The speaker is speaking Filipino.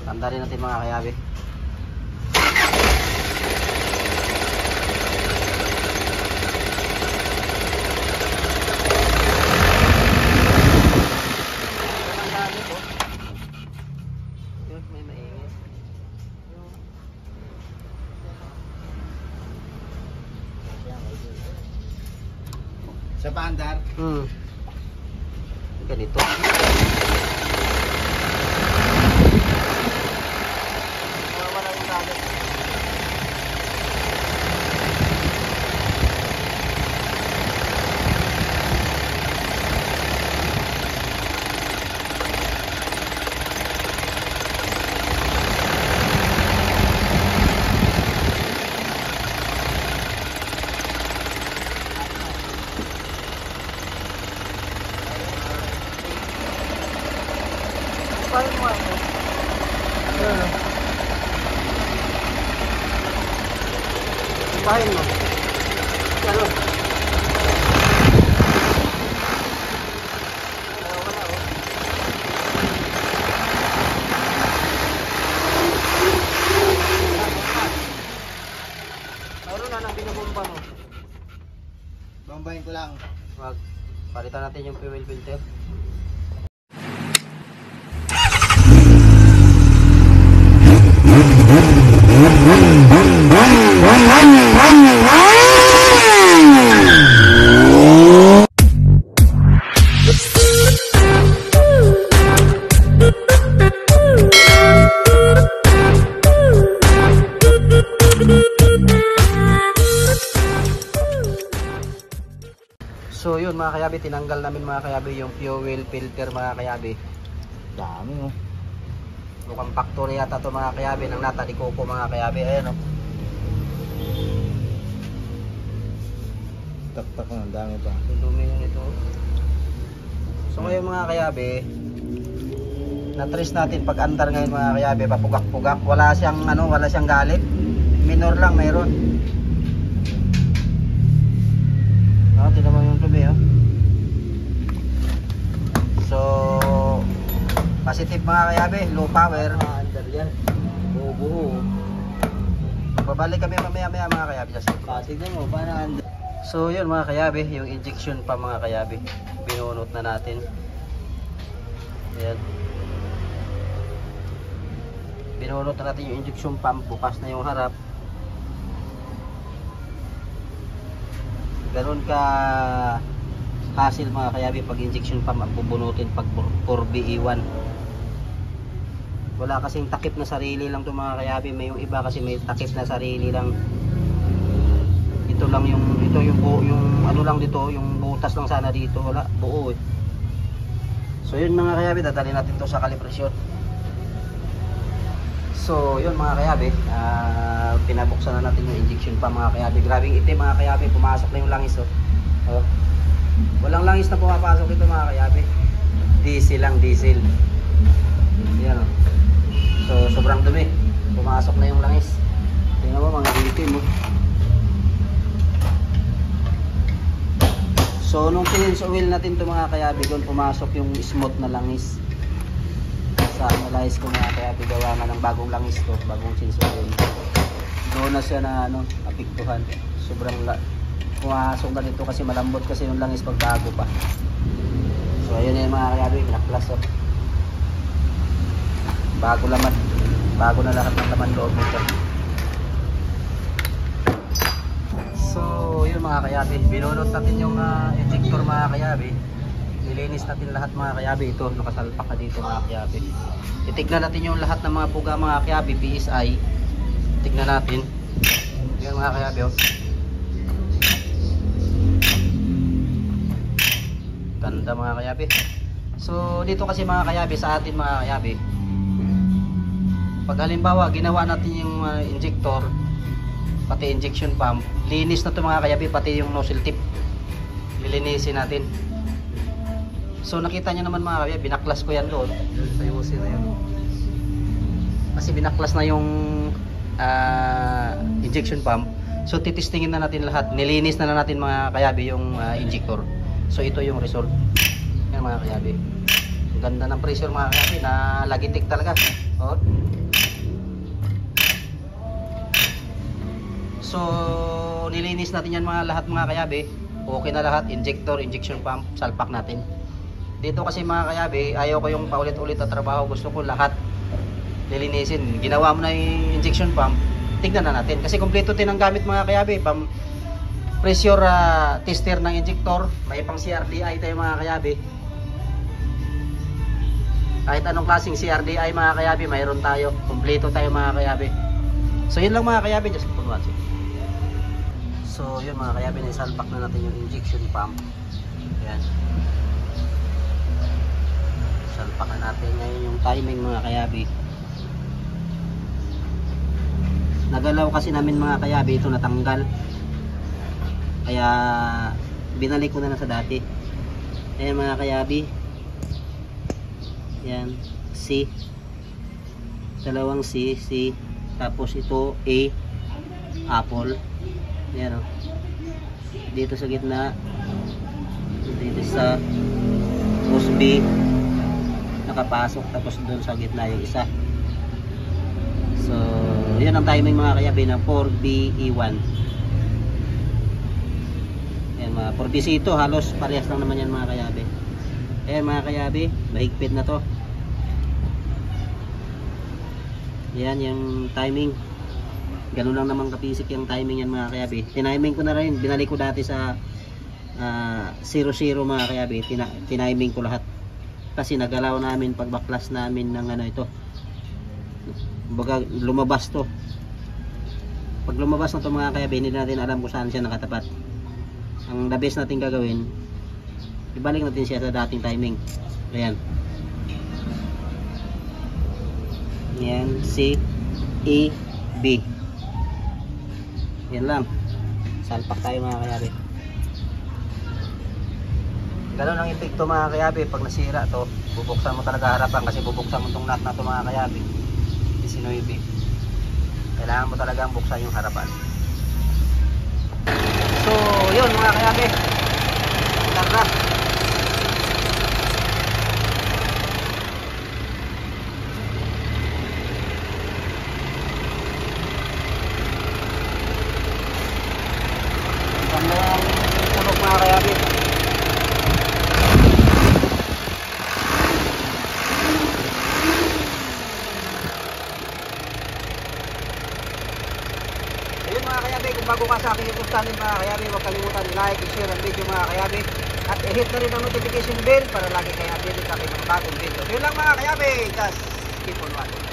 Tandaan natin mga kayabi. Sa paandar? Ganito. Wala yung dagat. Paano mo ito? Pahin mo. Ano? Wala oh. Mayroon na nang binubomba mo. Bombahin ko lang. Wag. Palitan natin yung fuel filter. So yun mga kayabi, tinanggal namin mga kayabi yung fuel filter mga kayabi. Dami oh. Mukhang factory yata to mga kayabi ng Nata de Coco mga kayabi. Ayan o. Tak-tak na, dami pa. Yung dumi nyo nito. So ngayon mga kayabi, na-trace natin pag andar ngayon mga kayabi, papugak-pugak. Wala siyang ano, wala siyang galit. Minor lang mayroon. Tignan mo yung tubig oh. So positive mga kayabi, low power. Andar yan. Buo-buo. Babalik kami mamaya-maya mga kayabi. Tignan mo, paano andar. So yun mga kayabi, yung injection pa mga kayabi, binunot na natin. Ayan. Binunot na natin yung injection pump, bukas na yung harap. Ganun ka hassle mga kayabi pag injection pump ang bubunutin pag 4BE1. Wala kasing takip na sarili lang to mga kayabi. May yung iba kasi may takip na sarili lang. Ito lang yung ano lang dito, yung butas lang sana dito, wala, buo eh. So yun mga kayabi, dadalhin natin to sa kalibrasyon. So yun mga kayabi, pinabuksan na natin yung injection pa mga kayabi. Grabing itim mga kayabi, pumasok na yung langis oh. Oh. Walang langis na pumapasok ito mga kayabi. Diesel lang, diesel. Yan oh. So sobrang dumi, pumasok na yung langis. Tingnan mo mga itim oh. So nung change oil natin to mga kayabi, doon pumasok yung smooth na langis. Sa analyze ko mga kayabi, gawa nga ng bagong langis to, bagong change oil. Doon na siya na ano, apektuhan. Sobrang pumasok na dito kasi malambot kasi yung langis pag bago pa. So ayun na yung mga kayabi, pinaklas oh. Bago laman, bago na lahat ng laman loob nito. So yun mga kayabi, binunot natin yung injector mga kayabi. Nilinis natin lahat mga kayabi. Ito nakasalpak na dito mga kayabi. Itignan natin yung lahat ng mga puga mga kayabi, PSI. Tignan natin. Yan mga kayabi oh. Ganda mga kayabi. So dito kasi mga kayabi, sa atin mga kayabi, pag halimbawa ginawa natin yung injector, pati injection pump, linis na ito mga kayabi, pati yung nozzle tip lilinisin natin. So nakita nyo naman mga kayabi, binaklas ko yan doon sa yusin na yun kasi binaklas na yung injection pump. So titistingin na natin lahat, nilinis na natin mga kayabi yung injector. So ito yung result yan mga kayabi. Ang ganda ng pressure mga kayabi, na lagitik talaga oh. So nilinis natin yan lahat mga kayabe. Okay na lahat, injector, injection pump, salpak natin. Dito kasi mga kayabe, ayaw ko yung paulit-ulit na trabaho, gusto ko lahat lilinisin. Ginawa mo na yung injection pump, tignan na natin. Kasi kompleto din ang gamit mga kayabe. Pang pressure tester ng injector, may pang CRDI tayo mga kayabe. Kahit anong klaseng CRDI mga kayabe, mayroon tayo. Kompleto tayo mga kayabe. So yun lang mga kayabe, just for watching. So yun mga kayabe, naisalpak na natin yung injection pump. Ayan. Salpak na natin ngayon yung timing mga kayabe. Nagalaw kasi namin mga kayabe, ito natanggal. Kaya binalik ko na sa dati. Ayan mga kayabe. Ayan, C. Dalawang C, C. Tapos ito A, apple. Ayan o. Dito sa gitna. Dito sa tapos B. Nakapasok. Tapos doon sa gitna yung isa. So, yun ang timing mga kayabe ng 4BE1. Ayan mga 4BC ito. Halos parehas lang naman yan mga kayabe. Ayan mga kayabe. Mahigpit na to. Ayan yung timing. Ganun lang naman kapisik yung timing yan mga kayabe. Tiniming ko na rin. Binalik ko dati sa 0-0 mga kayabe. Tiniming ko lahat. Kasi nagalaw namin pagbaklas namin ng ano ito. Baga lumabas to. Pag lumabas na to mga kayabe, hindi natin alam kung saan siya nakatapat. Ang the best natin gagawin, ibalik natin siya sa dating timing. Ayan. Ayan. C, E, B. Yan lang. Salpak tayo mga kayabe. Ganun ang epekto mga kayabe. Pag nasira to, bubuksan mo talaga harapan. Kasi bubuksan mo itong nut na to mga kayabe. 19. Kailangan mo talagang buksan yung harapan. So yun mga kayabe, tara. Mga kayabe, ayun mga kayabe, kung bago ka sa aking YouTube channel mga kayabe, huwag kalimutan i-like, i-share ang video mga kayabe, at i-hit na rin ang notification bell para lagi kayo updated sa aking mga bagong video. So yun lang mga kayabe, just keep on watching.